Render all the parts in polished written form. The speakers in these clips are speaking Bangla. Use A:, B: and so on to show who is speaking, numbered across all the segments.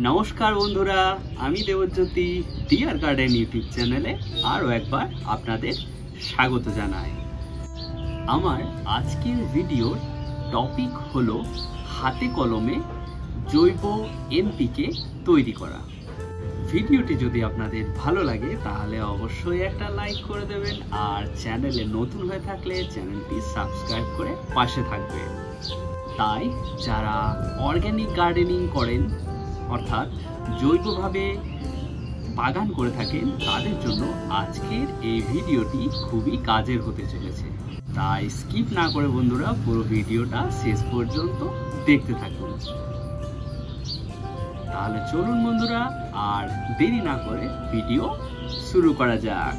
A: নমস্কার বন্ধুরা, আমি দেবজ্যোতি ডিয়ার গার্ডেন ইউটিউব চ্যানেলে আরও একবার আপনাদের স্বাগত জানাই। আমার আজকের ভিডিওর টপিক হলো হাতে কলমে জৈব এনপিকে তৈরি করা। ভিডিওটি যদি আপনাদের ভালো লাগে তাহলে অবশ্যই একটা লাইক করে দেবেন, আর চ্যানেলে নতুন হয়ে থাকলে চ্যানেলটি সাবস্ক্রাইব করে পাশে থাকবেন। তাই যারা অর্গ্যানিক গার্ডেনিং করেন, অর্থাৎ জৈবভাবে বাগান করে থাকেন, তাদের জন্য আজকের এই ভিডিওটি খুবই কাজের হতে চলেছে। তাই স্কিপ না করে বন্ধুরা পুরো ভিডিওটা শেষ পর্যন্ত দেখতে থাকুন। তাহলে চলুন বন্ধুরা, আর দেরি না করে ভিডিও শুরু করা যাক।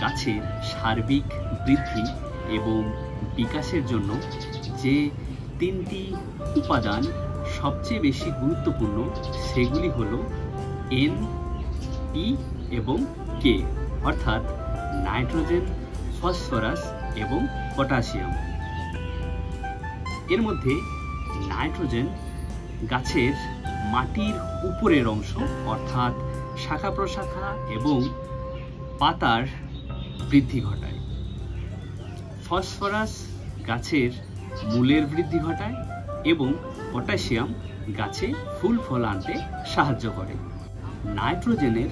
A: গাছের সার্বিক বৃদ্ধি এবং বিকাশের জন্য যে তিনটি উপাদান সবচেয়ে বেশি গুরুত্বপূর্ণ, সেগুলি হলো এন, পি এবং কে, অর্থাৎ নাইট্রোজেন, ফসফরাস এবং পটাশিয়াম। এর মধ্যে নাইট্রোজেন গাছের মাটির উপরের অংশ, অর্থাৎ শাখা প্রশাখা এবং পাতার বৃদ্ধি ঘটায়। ফসফরাস গাছের মূলের বৃদ্ধি ঘটায় এবং পটাশিয়াম গাছে ফুল ফল আনতে সাহায্য করে। নাইট্রোজেনের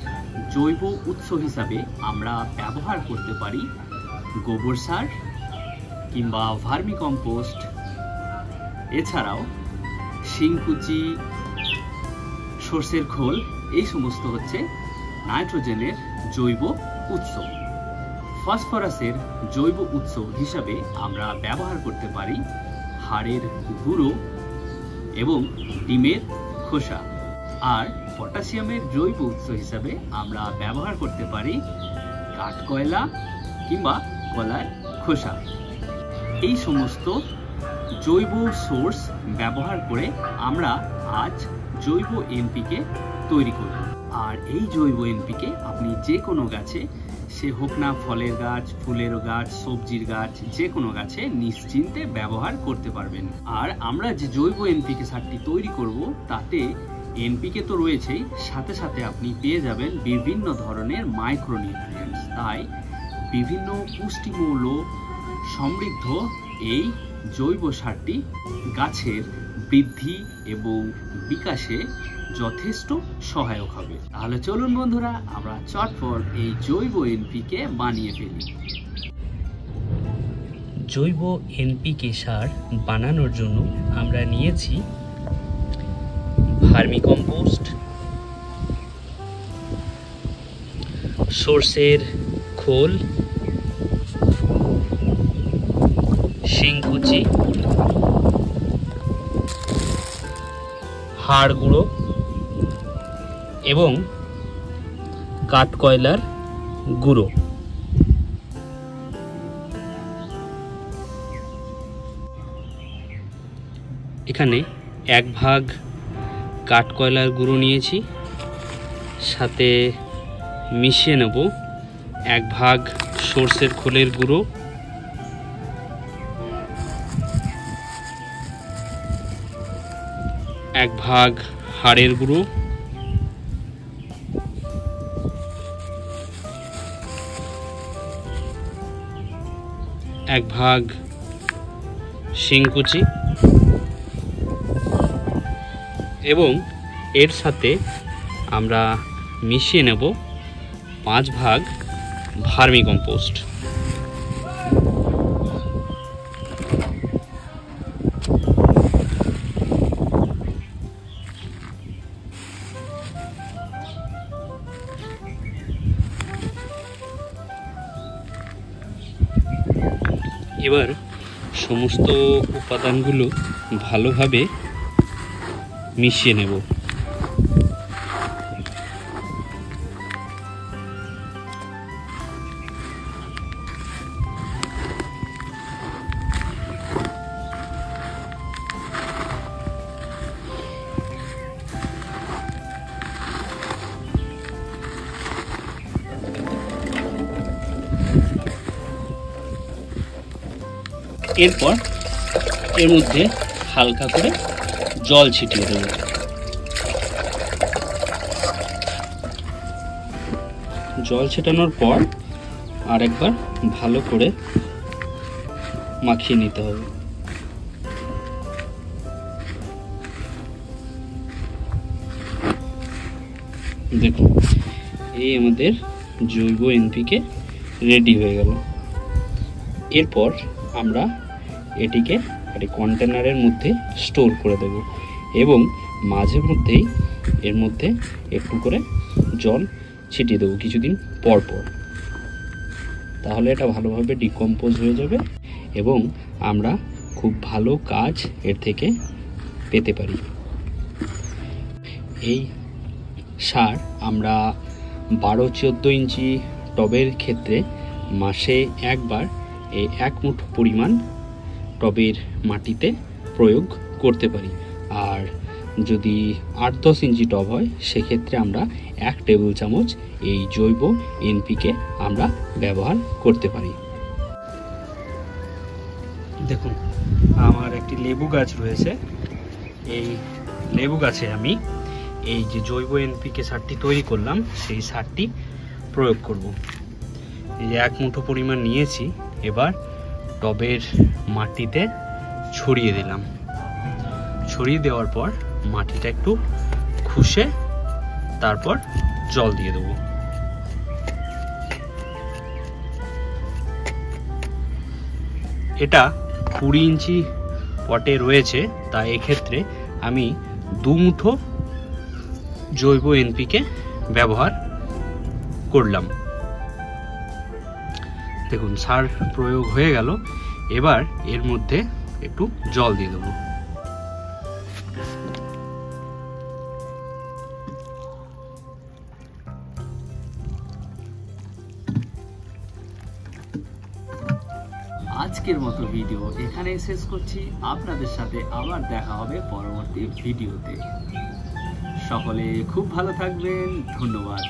A: জৈব উৎস হিসাবে আমরা ব্যবহার করতে পারি গোবর সার কিংবা ভার্মি কম্পোস্ট। এছাড়াও শিংকুচি, সর্ষের খোল, এই সমস্ত হচ্ছে নাইট্রোজেনের জৈব উৎস। ফসফরাসের জৈব উৎস হিসাবে আমরা ব্যবহার করতে পারি হাড়ের গুঁড়ো এবং ডিমের খোসা। আর পটাশিয়ামের জৈব উৎস হিসাবে আমরা ব্যবহার করতে পারি কাঠকয়লা কিংবা কলার খোসা। এই সমস্ত জৈব সোর্স ব্যবহার করে আমরা আজ জৈব এনপিকে তৈরি করব। আর এই জৈব এনপিকে আপনি যে কোনো গাছে, সে হোক না ফলের গাছ, ফুলের গাছ, সবজির গাছ, যে কোনো গাছে নিশ্চিন্তে ব্যবহার করতে পারবেন। আর আমরা যে জৈব এনপিকে সারটি তৈরি করব, তাতে এনপিকে তো রয়েছেই, সাথে সাথে আপনি পেয়ে যাবেন বিভিন্ন ধরনের মাইক্রোনিউট্রিয়েন্টস। তাই বিভিন্ন পুষ্টিমূল্য সমৃদ্ধ এই জৈব সারটি গাছের বৃদ্ধি এবং বিকাশে যথেষ্ট সহায়ক হবে। তাহলে চলুন বন্ধুরা, আমরা চটপট এই জৈব এনপিকে বানিয়ে ফেলি। জৈব এনপিকে সার বানানোর জন্য আমরা নিয়েছি ভার্মি কম্পোস্ট, সর্ষের খোল, শিংকুচি, হাড় গুঁড়ো এবং কাঠকয়লার গুঁড়ো। এখানে 1 ভাগ কাঠকয়লার গুঁড়ো নিয়েছি, সাথে মিশিয়ে নেব 1 ভাগ সর্ষের খোলের গুঁড়ো, 1 ভাগ হাড়ের গুঁড়ো, 1 ভাগ শিংকুচি এবং এর সাথে আমরা মিশিয়ে নেব 5 ভাগ ভার্মি কম্পোস্ট। এবার সমস্ত উপাদানগুলো ভালোভাবে মিশিয়ে নেব। এরপর এর মধ্যে হালকা করে জল ছিটিয়ে দেব। জল ছেটানোর পর আরেকবার ভালো করে মাখিয়ে নিতে হবে। দেখুন, এই আমাদের জৈব এনপিকে রেডি হয়ে গেল। এরপর আমরা এটিকে একটি কন্টেনারের মধ্যে স্টোর করে দেব এবং মাঝে মধ্যেই এর মধ্যে একটু করে জল ছিটিয়ে দেবো কিছুদিন পর পর। তাহলে এটা ভালোভাবে ডিকম্পোজ হয়ে যাবে এবং আমরা খুব ভালো কাজ এর থেকে পেতে পারি। এই সার আমরা 12-14 ইঞ্চি টবের ক্ষেত্রে মাসে একবার এই 1 মুঠো পরিমাণ টবের মাটিতে প্রয়োগ করতে পারি। আর যদি 8-10 ইঞ্চি টব হয় সেক্ষেত্রে আমরা 1 টেবিল চামচ এই জৈব এনপিকে আমরা ব্যবহার করতে পারি। দেখুন, আমার একটি লেবু গাছ রয়েছে। এই লেবু গাছে আমি এই যে জৈব এনপিকে সারটি তৈরি করলাম সেই সারটি প্রয়োগ করব। এই যে 1 মুঠো পরিমাণ নিয়েছি, এবার টবের মাটিতে ছড়িয়ে দিলাম। ছড়িয়ে দেওয়ার পর মাটিটা একটু খুশে তারপর জল দিয়ে দেবো। এটা 20 ইঞ্চি পটে রয়েছে, তাই এক্ষেত্রে আমি 2 মুঠো জৈব এনপিকে ব্যবহার করলাম। দেখুন, সার প্রয়োগ হয়ে গেল। এবার এর মধ্যে একটু জল দিয়ে দেবো। আজকের মতো ভিডিও এখানেই শেষ করছি। আপনাদের সাথে আবার দেখা হবে পরবর্তী ভিডিওতে। সকলে খুব ভালো থাকবেন। ধন্যবাদ।